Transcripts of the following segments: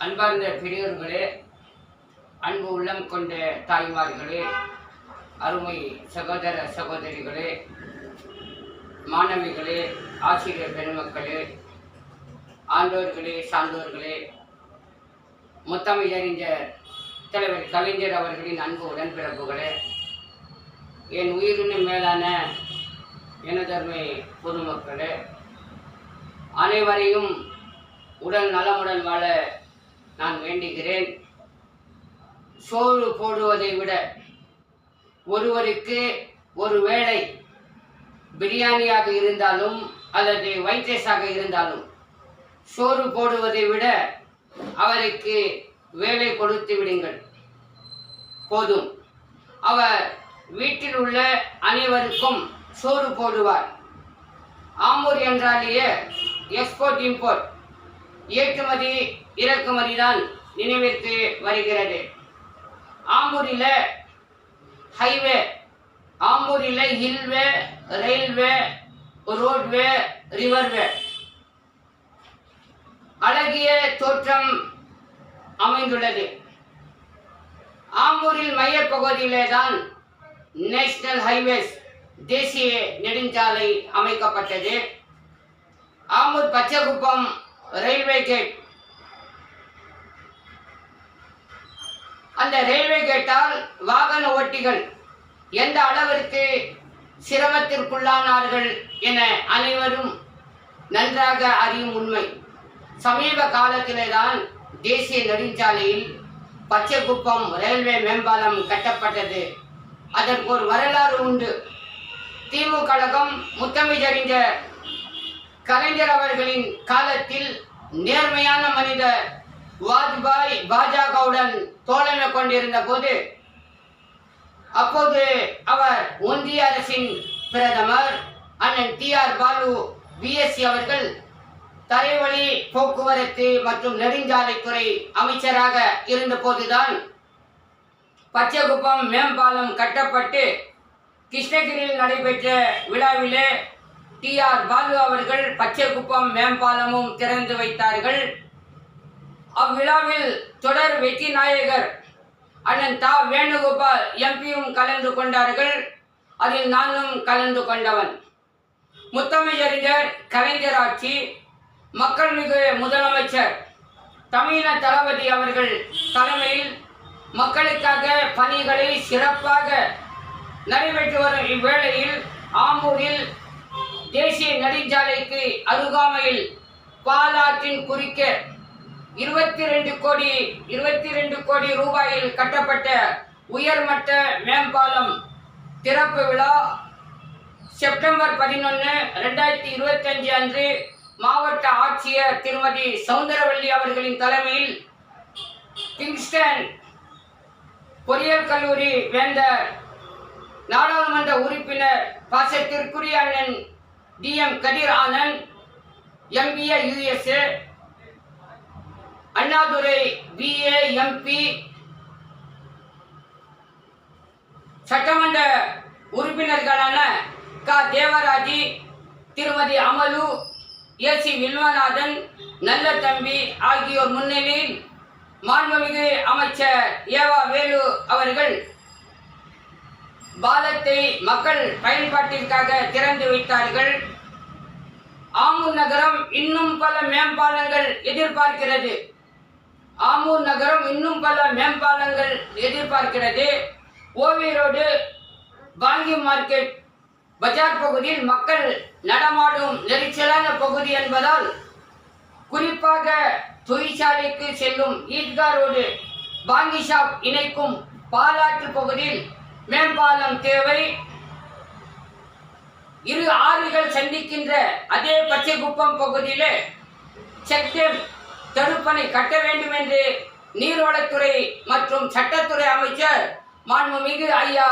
அன்பார்ந்த பெரியோர்களே, அன்பு உள்ளம் கொண்ட தாய்மார்களே, அருமை சகோதர சகோதரிகளே, மாணவிகளே, ஆசிரியர் பெருமக்களே, ஆண்டோர்களே, சான்றோர்களே, முத்தமிழறிஞர் தலைவர் கலைஞர் அவர்களின் அன்பு உடன்பிறப்புகளே, என் உயிரினும் மேலான எனதர்மை பொதுமக்களே, அனைவரையும் உடல் நலமுடன் வாழ நான் வேண்டுகிறேன். சோறு போடுவதை விட ஒருவருக்கு ஒரு வேளை பிரியாணியாக இருந்தாலும் அல்லது ஒயிட் ரைஸாக இருந்தாலும் சோறு போடுவதை விட அவருக்கு வேலை கொடுத்து விடுங்கள், போதும். அவர் வீட்டில் உள்ள அனைவருக்கும் சோறு போடுவார். ஆம்பூர் என்றாலேயே எக்ஸ்போர்ட் இம்போர்ட், ஏற்றுமதி இறக்குமதி தான் நினைவிற்கு வருகிறது. ஆம்பூரில் ஹைவே, ஆம்பூரில் ஹில்வே, ரயில்வே, ரோட்வே, ரிவர்வே, அழகிய தோற்றம் அமைந்துள்ளது. ஆம்பூரில் மையப்பகுதியிலே தான் நேஷனல் ஹைவேஸ், தேசிய நெடுஞ்சாலை அமைக்கப்பட்டது. ஆம்பூர் பச்சைக்குப்பம் ரயில்வே கேட், அந்த ரயில்வே கேட்டால் வாகன ஓட்டிகள் எந்த அளவிற்கு சிரமத்திற்குள்ளானார்கள் என அனைவரும் நன்றாக அறியும் உண்மை. சமீப காலத்திலே தான் தேசிய நெடுஞ்சாலையில் பச்சைக்குப்பம் ரயில்வே மேம்பாலம் கட்டப்பட்டது. அதற்கு ஒரு வரலாறு உண்டு. திமுக கழகம் முத்தமிழறிஞர் கலைஞர் அவர்களின் காலத்தில் நேர்மையான மனிதர் வாஜ்பாய் பாஜகவுடன் தோழமை கொண்டிருந்த போது, அப்போது அவர் ஒன்றிய அரசின் பிரதமர் அண்ணன் TR பாலு BSc அவர்கள் தரைவழி போக்குவரத்து மற்றும் நெடுஞ்சாலைத்துறை அமைச்சராக இருந்த போதுதான் பச்சைக்குப்பம் மேம்பாலம் கட்டப்பட்டு கிருஷ்ணகிரியில் நடைபெற்ற விழாவிலே TR பாலு அவர்கள் பச்சைக்குப்பம் மேம்பாலமும் திறந்து வைத்தார்கள். அவ்விழாவில் தொடர் வெற்றி நாயகர் அண்ணன் தா வேணுகோபால் எம்பியும் கலந்து கொண்டார்கள். அதில் நானும் கலந்து கொண்டவன். முத்தமிழறிஞர் கலைஞர் ஆட்சி, மக்கள் மிகு முதலமைச்சர் தமிழ தளபதி அவர்கள் தலைமையில் மக்களுக்காக பணிகளை சிறப்பாக நடைபெற்று வரும் இவ்வேளையில் ஆம்பூரில் தேசிய நெடுஞ்சாலைக்கு அருகாமையில் பாலாற்றின் குறுக்க 22 கோடி ரூபாயில் கட்டப்பட்ட உயர்மட்ட மேம்பாலம் திறப்பு விழா செப்டம்பர் 11, 2025 அன்று மாவட்ட ஆட்சியர் திருமதி சவுந்தரவல்லி அவர்களின் தலைமையில் கிங்ஸ்டன் பொறியியல் கல்லூரி வேந்தர் நாடாளுமன்ற உறுப்பினர் பாசத்திற்குரிய அண்ணன் DM Kathir Anand MBA USA, Annadurai BA MP, சட்டமன்ற உறுப்பினர்களான தேவராஜி, திருமதி அமலு, AC வில்வநாதன், நல்ல தம்பி ஆகியோர் முன்னிலையில் மாண்புமிகு அமைச்சர் ஏவா வேலு அவர்கள் பாலத்தை மக்கள் பயன்பாட்டிற்காக திறந்து வைத்தார்கள். ஆம்பூர் நகரம் இன்னும் பல மேம்பாலங்கள் எதிர்பார்க்கிறது. ஆம்பூர் நகரம் இன்னும் பல மேம்பாலங்கள் எதிர்பார்க்கிறது. ஓவி ரோடு, பாங்கி மார்க்கெட், பஜார் பகுதியில் மக்கள் நடமாடும் நெரிசலான பகுதி என்பதால் குறிப்பாக தொழிற்சாலைக்கு செல்லும் ஈத்கா ரோடு, பாங்கி ஷாப் இணைக்கும் பாலாற்று பகுதியில் மேம்பாலம் தேவை. இரு ஆறுகள் சந்திக்கின்ற அதே பச்சைக்குப்பம் பகுதியிலே செக்டேம் தடுப்பணை கட்ட வேண்டும் என்று நீர்வளத்துறை மற்றும் சட்டத்துறை அமைச்சர் மாண்புமிகு ஐயா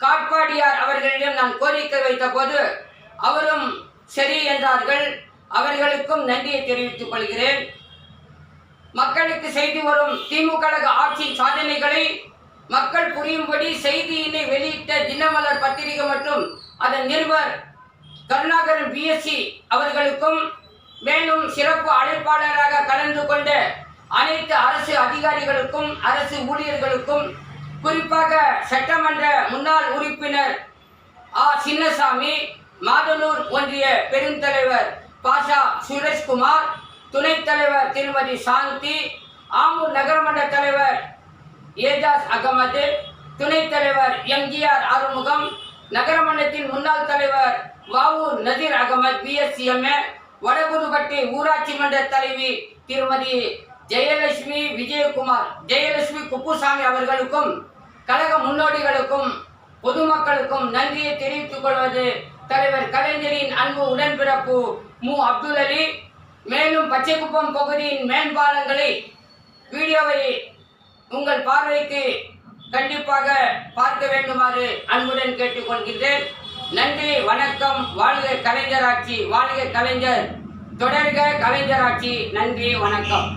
காட்பாடியார் அவர்களிடம் நான் கோரிக்கை வைத்த போது அவரும் சரி என்றார்கள். அவர்களுக்கும் நன்றியை தெரிவித்துக் கொள்கிறேன். மக்களுக்கு செய்து வரும் திமுக ஆட்சி சாதனைகளை மக்கள் புரியும்படி செய்தியினை வெளியிட்ட தினமலர் பத்திரிகை மற்றும் அதன் நிருபர் கருணாகரன் BSc அவர்களுக்கும் மேலும் சிறப்பு அழைப்பாளராக கலந்து கொண்ட அனைத்து அரசு அதிகாரிகளுக்கும் அரசு ஊழியர்களுக்கும் குறிப்பாக சட்டமன்ற முன்னாள் உறுப்பினர் சின்னசாமி, மாதனூர் ஒன்றிய பெருந்தலைவர் பாஷா சுரேஷ்குமார், துணைத் தலைவர் திருமதி சாந்தி, ஆமூர் நகரமன்ற தலைவர் ஏஜாஸ் அகமது, துணைத் தலைவர் எம்ஜிஆர் ஆறுமுகம், நகரமன்றத்தின் முன்னாள் தலைவர் வாவூர் நதீர் அகமது பிஎஸ்சிஎம்ஏ, வடகுருப்பட்டி ஊராட்சி மன்ற தலைவி திருமதி ஜெயலட்சுமி ஜெயலட்சுமி குப்புசாமி அவர்களுக்கும் கழக முன்னோடிகளுக்கும் பொதுமக்களுக்கும் நன்றியை தெரிவித்துக் கொள்வது தலைவர் கலைஞரின் அன்பு உடன்பிறப்பு மு. அப்துல் அலி. மேலும் பச்சைக்குப்பம் பகுதியின் மேம்பாலங்களை வீடியோவை உங்கள் பார்வைக்கு கண்டிப்பாக பார்க்க வேண்டுமாறு அன்புடன் கேட்டுக்கொள்கின்றேன். நன்றி, வணக்கம். வாழ்க கலைஞர் ஆட்சி, வாழ்க கலைஞர், தொடர்க கலைஞர் ஆட்சி. நன்றி, வணக்கம்.